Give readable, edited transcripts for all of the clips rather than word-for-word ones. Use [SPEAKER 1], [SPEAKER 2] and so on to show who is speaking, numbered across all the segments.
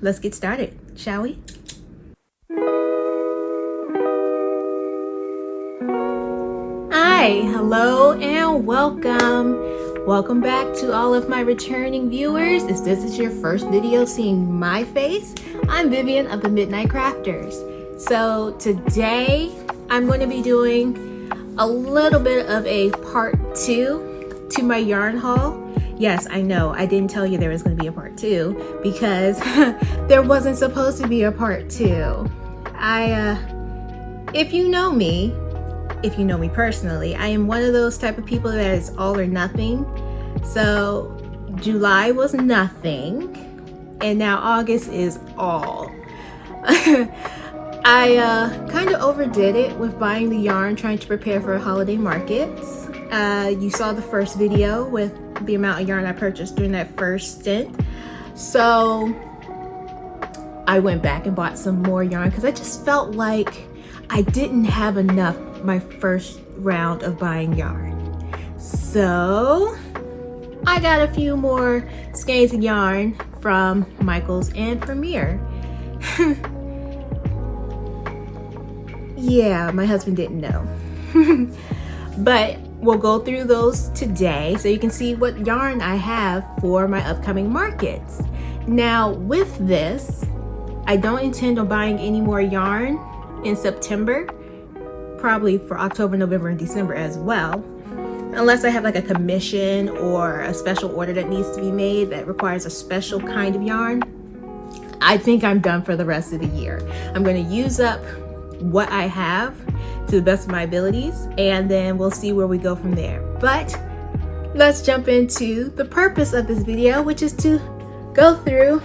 [SPEAKER 1] let's get started, shall we? Hi, hello and welcome. Welcome back to all of my returning viewers. If this is your first video seeing my face, I'm Vivian of the Midnight Crafters. So today I'm going to be doing a little bit of a part 2 to my yarn haul. Yes, I know, I didn't tell you there was going to be a part 2 because there wasn't supposed to be a part 2. If you know me personally, I am one of those type of people that is all or nothing. So July was nothing, and now August is all. I kind of overdid it with buying the yarn, trying to prepare for holiday markets. You saw the first video with the amount of yarn I purchased during that first stint. So I went back and bought some more yarn because I just felt like I didn't have enough my first round of buying yarn. So I got a few more skeins of yarn from Michaels and Premier. Yeah, my husband didn't know. But we'll go through those today so you can see what yarn I have for my upcoming markets. Now with this, I don't intend on buying any more yarn in September, probably for October, November, and December as well, unless I have like a commission or a special order that needs to be made that requires a special kind of yarn. I think I'm done for the rest of the year. I'm going to use up what I have to the best of my abilities, and then we'll see where we go from there. But let's jump into the purpose of this video, which is to go through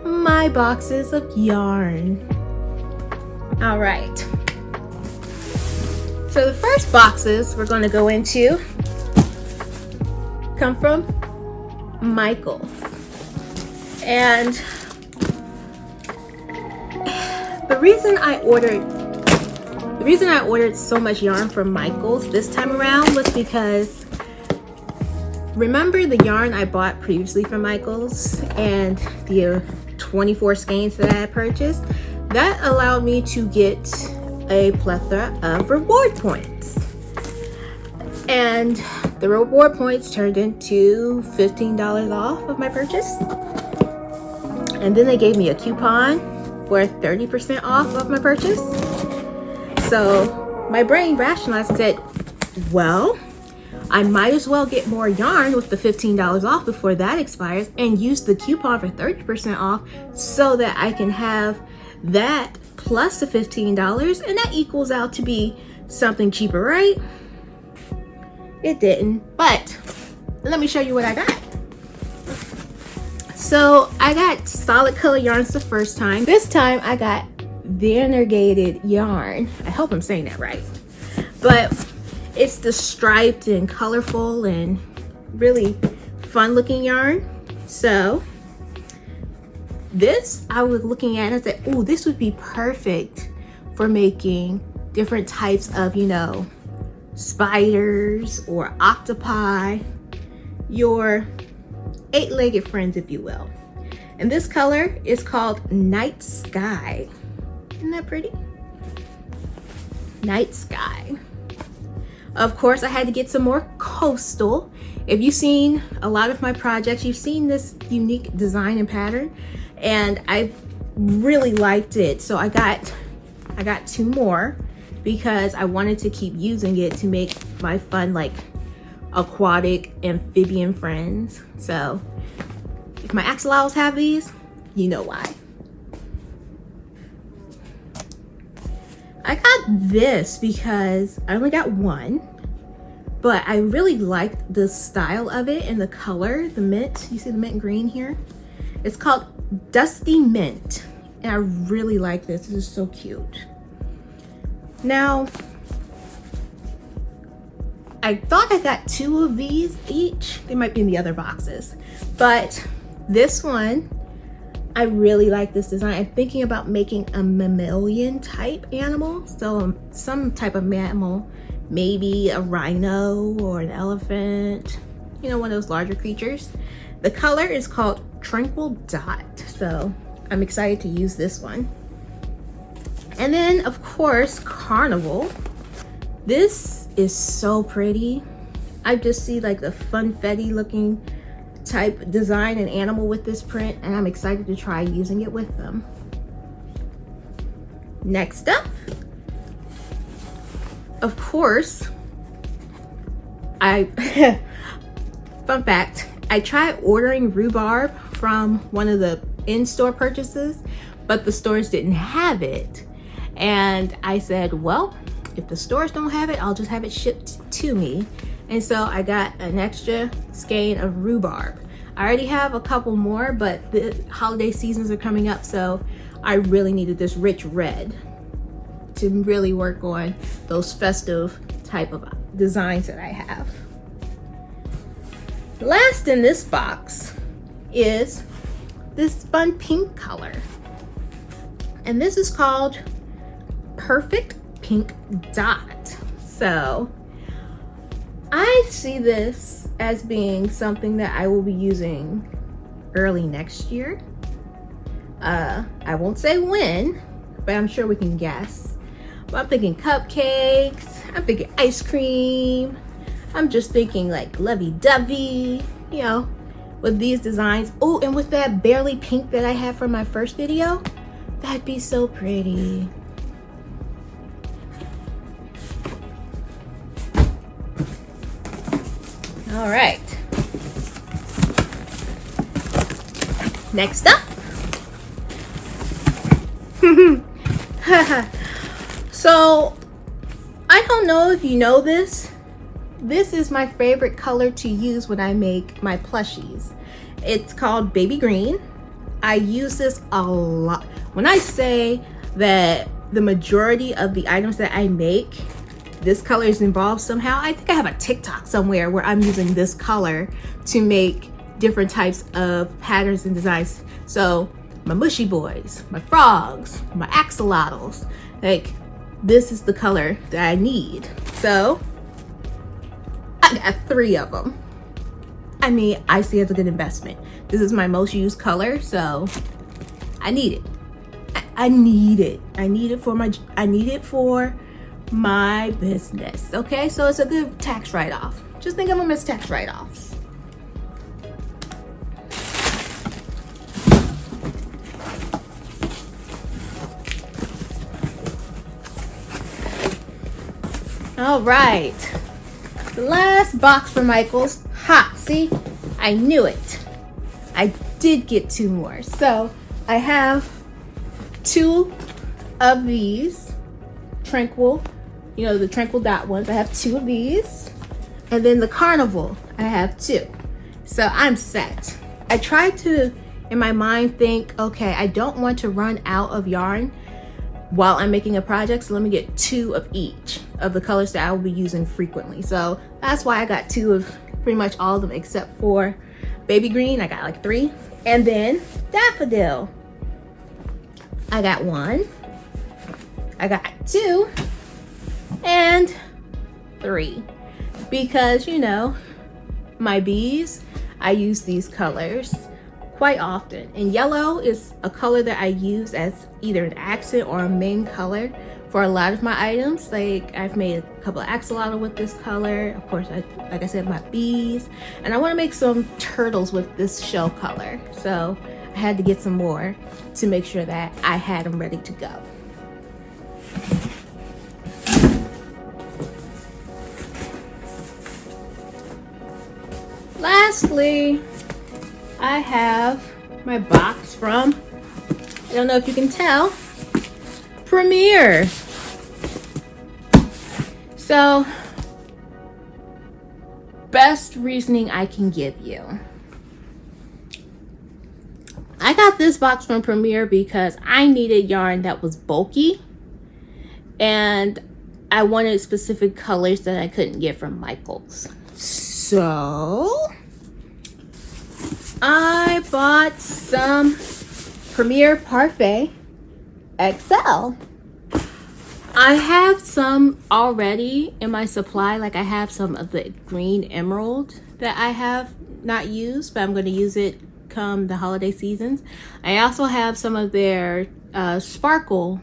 [SPEAKER 1] my boxes of yarn. All right, so the first boxes we're going to go into come from Michaels, and the reason I ordered so much yarn from Michaels this time around was because, remember the yarn I bought previously from Michaels and the 24 skeins that I had purchased? That allowed me to get a plethora of reward points. And the reward points turned into $15 off of my purchase. And then they gave me a coupon for 30% off of my purchase. So my brain rationalized and said, well, I might as well get more yarn with the $15 off before that expires and use the coupon for 30% off so that I can have that plus the $15, and that equals out to be something cheaper, right? It didn't, but let me show you what I got. So I got solid color yarns the first time. This time I got variegated yarn. I hope I'm saying that right. But it's the striped and colorful and really fun looking yarn. So this I was looking at and I said, oh, this would be perfect for making different types of, you know, spiders or octopi, your 8-legged friends, if you will. And this color is called Night Sky. Isn't that pretty? Night Sky. Of course, I had to get some more coastal. If you've seen a lot of my projects, you've seen this unique design and pattern, and I really liked it. So I got 2 more because I wanted to keep using it to make my fun, like, aquatic amphibian friends. So if my axolotls have these, you know why. I got this because I only got 1, but I really liked the style of it and the color, the mint. You see the mint green here? It's called Dusty Mint, and I really like this. This is so cute. Now, I thought I got 2 of these each. They might be in the other boxes, but this one, I really like this design. I'm thinking about making a mammalian type animal. So some type of mammal, maybe a rhino or an elephant, you know, one of those larger creatures. The color is called Tranquil Dot. So I'm excited to use this one. And then of course, Carnival. This is so pretty. I just see like the funfetti looking type design and animal with this print, and I'm excited to try using it with them. Next up, of course, fun fact, I tried ordering rhubarb from one of the in-store purchases, but the stores didn't have it. And I said, well, if the stores don't have it, I'll just have it shipped to me. And so I got an extra skein of rhubarb. I already have a couple more, but the holiday seasons are coming up, so I really needed this rich red to really work on those festive type of designs that I have. Last in this box is this fun pink color. And this is called Perfect Pink Dot. So I see this as being something that I will be using early next year. I won't say when, but I'm sure we can guess. But I'm thinking cupcakes, I'm thinking ice cream, I'm just thinking like lovey-dovey, you know, with these designs. Oh, and with that barely pink that I had from my first video, that'd be so pretty. All right. Next up. So, I don't know if you know this. This is my favorite color to use when I make my plushies. It's called baby green. I use this a lot. When I say that the majority of the items that I make, this color is involved somehow. I think I have a TikTok somewhere where I'm using this color to make different types of patterns and designs. So my mushy boys, my frogs, my axolotls, like this is the color that I need. So I got 3 of them. I mean, I see it as a good investment. This is my most used color, so I need it. I need it. I need it for my business. Okay, so it's a good tax write-off. Just think of them as tax write-offs. All right, the last box for Michaels. Ha, see, I knew it. I did get 2 more. So I have 2 of these tranquil, you know, the tranquil dot ones. I have 2 of these, and then the carnival I have 2. So I'm set. I tried to in my mind think, okay, I don't want to run out of yarn while I'm making a project, so let me get 2 of each of the colors that I will be using frequently. So that's why I got 2 of pretty much all of them except for baby green. I got like 3, and then daffodil I got 1, I got 2, and 3, because you know, my bees, I use these colors quite often, and yellow is a color that I use as either an accent or a main color for a lot of my items. Like I've made a couple of axolotl with this color, of course, like I said, my bees, and I want to make some turtles with this shell color, so I had to get some more to make sure that I had them ready to go. Lastly, I have my box from, I don't know if you can tell, Premier. So, best reasoning I can give you. I got this box from Premier because I needed yarn that was bulky, and I wanted specific colors that I couldn't get from Michaels. So I bought some Premier Parfait XL. I have some already in my supply, like I have some of the green emerald that I have not used, but I'm going to use it come the holiday seasons. I also have some of their sparkle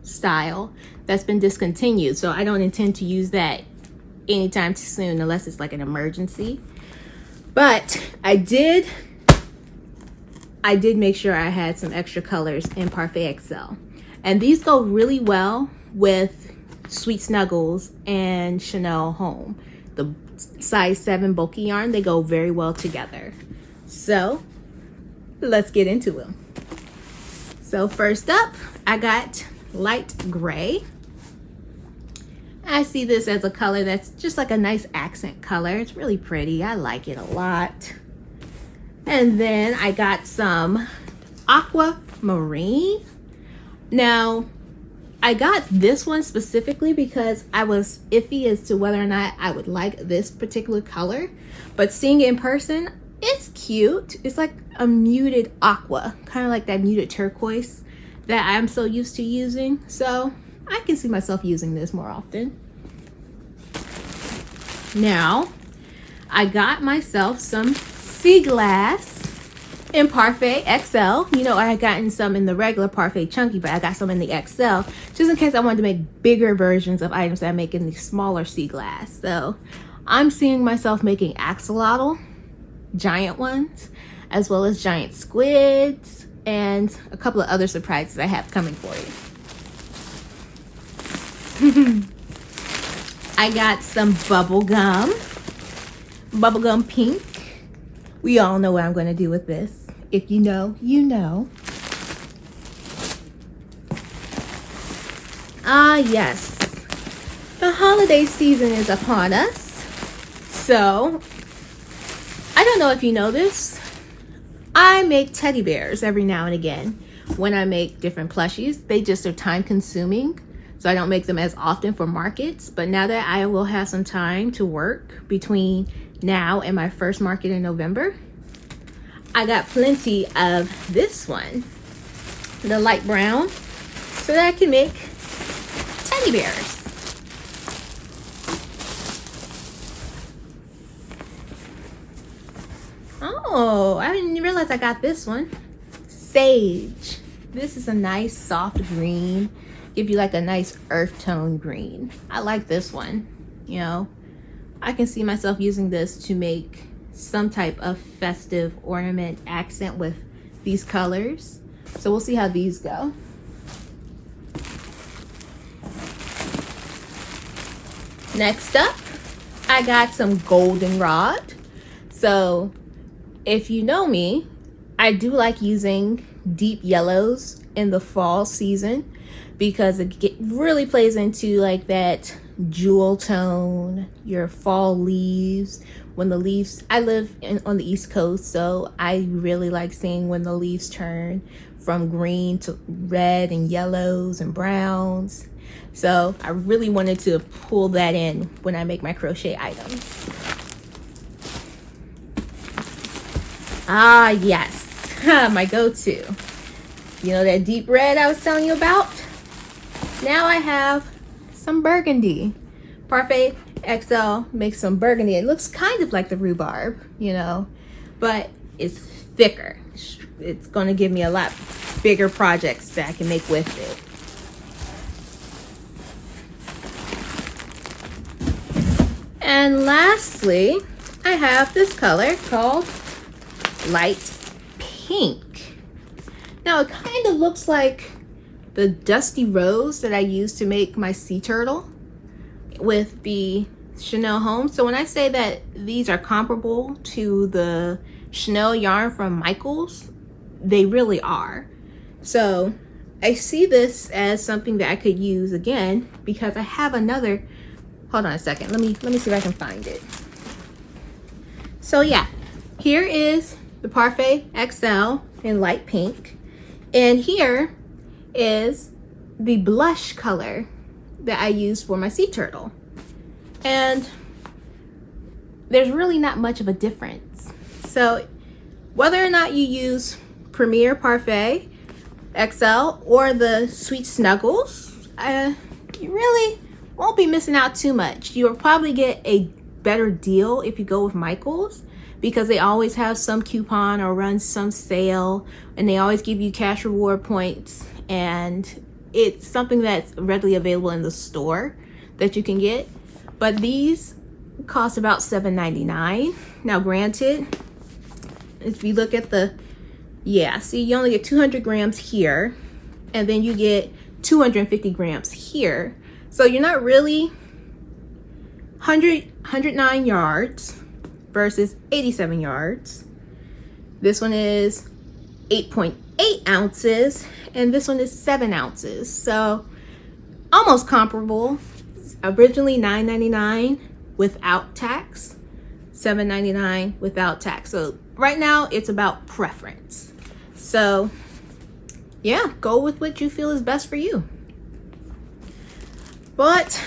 [SPEAKER 1] style that's been discontinued, so I don't intend to use that anytime soon unless it's like an emergency. But I did make sure I had some extra colors in Parfait XL, and these go really well with Sweet Snuggles and Chanel Home, the size 7 bulky yarn. They go very well together. So let's get into them. So first up, I got light gray. I see this as a color that's just like a nice accent color. It's really pretty. I like it a lot. And then I got some aquamarine. Now, I got this one specifically because I was iffy as to whether or not I would like this particular color. But seeing it in person, it's cute. It's like a muted aqua, kind of like that muted turquoise that I'm so used to using. So I can see myself using this more often. Now, I got myself some sea glass in Parfait XL. You know, I had gotten some in the regular Parfait Chunky, but I got some in the XL just in case I wanted to make bigger versions of items that I make in the smaller sea glass. So I'm seeing myself making axolotl, giant ones, as well as giant squids, and a couple of other surprises I have coming for you. I got some bubblegum pink. We all know what I'm going to do with this. If you know, you know. Ah, yes. The holiday season is upon us. So, I don't know if you know this. I make teddy bears every now and again when I make different plushies. They just are time consuming, so I don't make them as often for markets. But now that I will have some time to work between now and my first market in November, I got plenty of this one, the light brown, so that I can make teddy bears. Oh, I didn't realize I got this one. Sage. This is a nice soft green. Give you like a nice earth tone green. I like this one. You know, I can see myself using this to make some type of festive ornament accent with these colors. So we'll see how these go. Next up, I got some goldenrod. So if you know me, I do like using deep yellows in the fall season because it really plays into like that jewel tone, your fall leaves. When the leaves, I live on the East Coast, so I really like seeing when the leaves turn from green to red and yellows and browns. So I really wanted to pull that in when I make my crochet items. Ah, yes, my go-to. You know that deep red I was telling you about? Now I have some burgundy. Parfait XL makes some burgundy. It looks kind of like the rhubarb, you know, but it's thicker. It's going to give me a lot bigger projects that I can make with it. And lastly, I have this color called light pink. Now it kind of looks like the dusty rose that I used to make my sea turtle with the Chanel Home. So when I say that these are comparable to the Chanel yarn from Michaels, they really are. So I see this as something that I could use again because I have another. Hold on a second. Let me see if I can find it. So yeah, here is the Parfait XL in light pink, and here is the blush color that I used for my sea turtle. And there's really not much of a difference. So whether or not you use Premier Parfait XL or the Sweet Snuggles, you really won't be missing out too much. You'll probably get a better deal if you go with Michaels because they always have some coupon or run some sale, and they always give you cash reward points, and it's something that's readily available in the store that you can get. But these cost about $7.99. Now granted, if you look at the, yeah, see, you only get 200 grams here, and then you get 250 grams here. So you're not really 109 yards versus 87 yards. This one is 8.8 ounces, and this one is 7 ounces. So almost comparable. Originally $9.99 without tax, $7.99 without tax. So right now it's about preference. So yeah, go with what you feel is best for you. But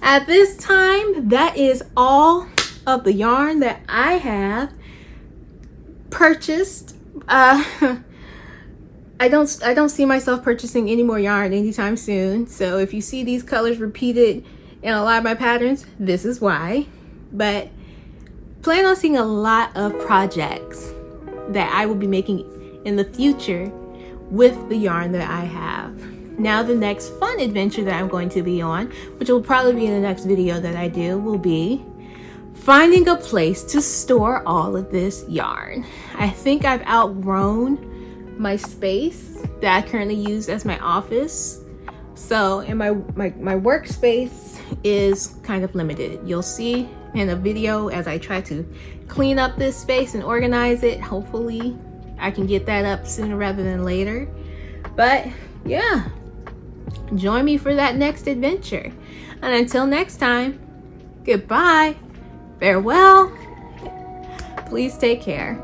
[SPEAKER 1] at this time, that is all of the yarn that I have purchased. I don't see myself purchasing any more yarn anytime soon. So if you see these colors repeated in a lot of my patterns, this is why. But plan on seeing a lot of projects that I will be making in the future with the yarn that I have. Now the next fun adventure that I'm going to be on, which will probably be in the next video that I do, will be finding a place to store all of this yarn. I think I've outgrown my space that I currently use as my office. So, and my workspace is kind of limited. You'll see in a video as I try to clean up this space and organize it. Hopefully I can get that up sooner rather than later. But yeah, join me for that next adventure. And until next time, goodbye, farewell, please take care.